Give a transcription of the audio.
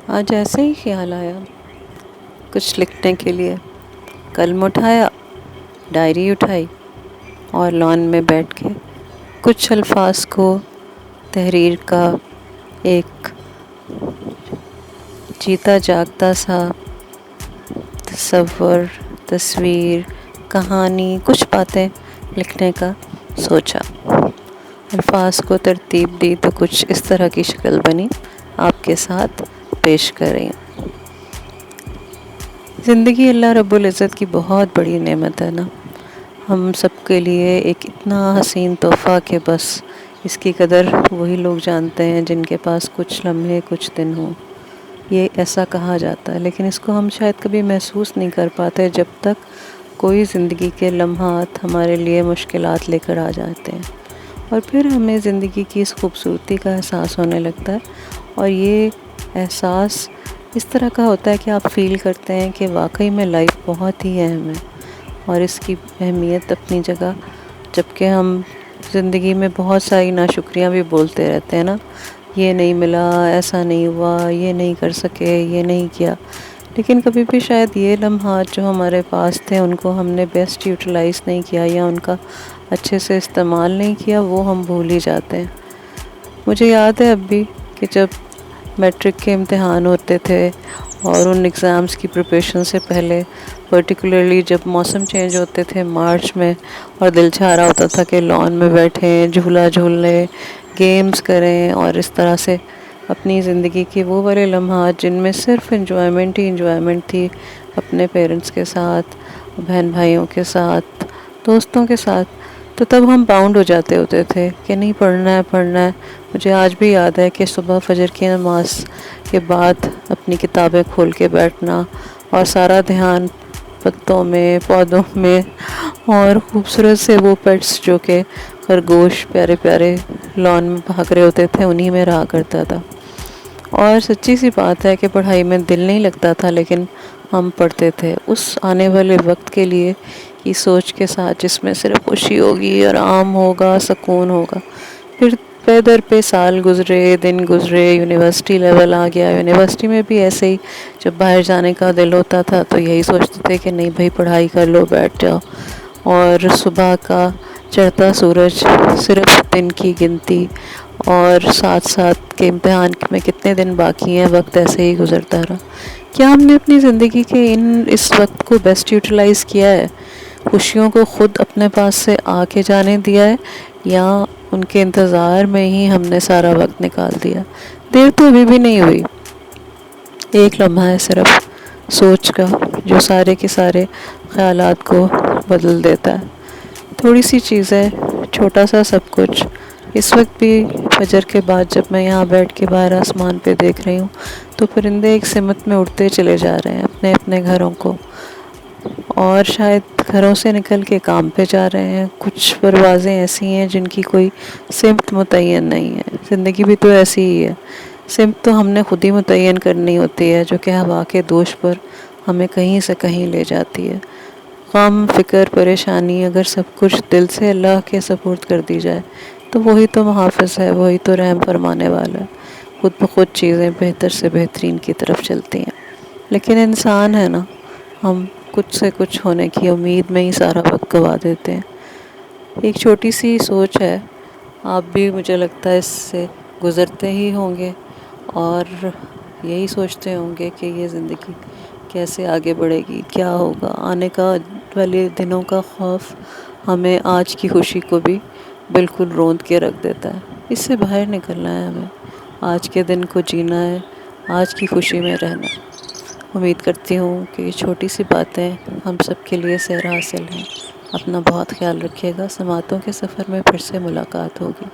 آج ایسے ہی خیال آیا کچھ لکھنے کے لیے، قلم اٹھایا، ڈائری اٹھائی اور لان میں بیٹھ کے کچھ الفاظ کو تحریر کا ایک جیتا جاگتا سا تصور، تصویر، کہانی، کچھ باتیں لکھنے کا سوچا۔ الفاظ کو ترتیب دی تو کچھ اس طرح کی شکل بنی، آپ کے ساتھ پیش کر رہی ہوں۔ زندگی اللہ رب العزت کی بہت بڑی نعمت ہے نا، ہم سب کے لیے ایک اتنا حسین تحفہ کہ بس اس کی قدر وہی لوگ جانتے ہیں جن کے پاس کچھ لمحے، کچھ دن ہوں۔ یہ ایسا کہا جاتا ہے، لیکن اس کو ہم شاید کبھی محسوس نہیں کر پاتے جب تک کوئی زندگی کے لمحات ہمارے لیے مشکلات لے کر آ جاتے ہیں، اور پھر ہمیں زندگی کی اس خوبصورتی کا احساس ہونے لگتا ہے۔ اور یہ احساس اس طرح کا ہوتا ہے کہ آپ فیل کرتے ہیں کہ واقعی میں لائف بہت ہی اہم ہے، اور اس کی اہمیت اپنی جگہ، جبکہ ہم زندگی میں بہت ساری ناشکریاں بھی بولتے رہتے ہیں نا، یہ نہیں ملا، ایسا نہیں ہوا، یہ نہیں کر سکے، یہ نہیں کیا، لیکن کبھی بھی شاید یہ لمحات جو ہمارے پاس تھے ان کو ہم نے بیسٹ یوٹیلائز نہیں کیا یا ان کا اچھے سے استعمال نہیں کیا، وہ ہم بھول ہی جاتے ہیں۔ مجھے یاد ہے اب بھی کہ جب میٹرک کے امتحان ہوتے تھے اور ان ایگزامز کی پریپریشن سے پہلے پرٹیکولرلی جب موسم چینج ہوتے تھے مارچ میں، اور دل چاہ رہا ہوتا تھا کہ لان میں بیٹھیں، جھولا جھول لیں، گیمز کریں، اور اس طرح سے اپنی زندگی کے وہ والے لمحات جن میں صرف انجوائمنٹ ہی انجوائمنٹ تھی، اپنے پیرنٹس کے ساتھ، بہن بھائیوں کے ساتھ، دوستوں کے ساتھ، تو تب ہم باؤنڈ ہو جاتے ہوتے تھے کہ نہیں، پڑھنا ہے پڑھنا ہے۔ مجھے آج بھی یاد ہے کہ صبح فجر کی نماز کے بعد اپنی کتابیں کھول کے بیٹھنا اور سارا دھیان پتوں میں، پودوں میں، اور خوبصورت سے وہ پیٹس جو کہ خرگوش پیارے پیارے لان میں بھاگ رہے ہوتے تھے انہی میں رہا کرتا تھا۔ اور سچی سی بات ہے کہ پڑھائی میں دل نہیں لگتا تھا، لیکن ہم پڑھتے تھے اس آنے والے وقت کے لیے کی سوچ کے ساتھ جس میں صرف خوشی ہوگی، آرام ہوگا، سکون ہوگا۔ پھر پے در پہ سال گزرے، دن گزرے، یونیورسٹی لیول آ گیا۔ یونیورسٹی میں بھی ایسے ہی جب باہر جانے کا دل ہوتا تھا تو یہی سوچتے تھے کہ نہیں بھائی پڑھائی کر لو، بیٹھ جاؤ، اور صبح کا چڑھتا سورج، صرف دن کی گنتی، اور ساتھ ساتھ کے امتحان میں کتنے دن باقی ہیں، وقت ایسے ہی گزرتا رہا۔ کیا ہم نے اپنی زندگی کے اس وقت کو بیسٹ یوٹیلائز کیا ہے؟ خوشیوں کو خود اپنے پاس سے آ کے جانے دیا ہے، یا ان کے انتظار میں ہی ہم نے سارا وقت نکال دیا؟ دیر تو ابھی بھی نہیں ہوئی، ایک لمحہ ہے صرف سوچ کا جو سارے کے سارے خیالات کو بدل دیتا ہے۔ تھوڑی سی چیزیں، چھوٹا سا سب کچھ۔ اس وقت بھی فجر کے بعد جب میں یہاں بیٹھ کے باہر آسمان پہ دیکھ رہی ہوں تو پرندے ایک سمت میں اڑتے چلے جا رہے ہیں اپنے اپنے گھروں کو، اور شاید گھروں سے نکل کے کام پہ جا رہے ہیں۔ کچھ پروازیں ایسی ہیں جن کی کوئی سمت متعین نہیں ہے۔ زندگی بھی تو ایسی ہی ہے، سمت تو ہم نے خود ہی متعین کرنی ہوتی ہے، جو کہ ہوا کے دوش پر ہمیں کہیں سے کہیں لے جاتی ہے۔ غم، فکر، پریشانی اگر سب کچھ دل سے اللہ کے سپرد کر دی جائے تو وہی تو محافظ ہے، وہی تو رحم فرمانے والا ہے۔ خود بخود چیزیں بہتر سے بہترین کی طرف چلتی ہیں، لیکن انسان ہے نا، ہم کچھ سے کچھ ہونے کی امید میں ہی سارا وقت گوا دیتے ہیں۔ ایک چھوٹی سی سوچ ہے، آپ بھی مجھے لگتا ہے اس سے گزرتے ہی ہوں گے، اور یہی سوچتے ہوں گے کہ یہ زندگی کیسے آگے بڑھے گی، کیا ہوگا آنے کا والے دنوں کا خوف ہمیں آج کی خوشی کو بھی بالکل روند کے رکھ دیتا ہے۔ اس سے باہر نکلنا ہے ہمیں، آج کے دن کو جینا ہے، آج کی خوشی میں رہنا ہے۔ امید کرتی ہوں کہ یہ چھوٹی سی باتیں ہم سب کے لیے سحر حاصل ہیں۔ اپنا بہت خیال رکھیے گا، سماعتوں کے سفر میں پھر سے ملاقات ہوگی۔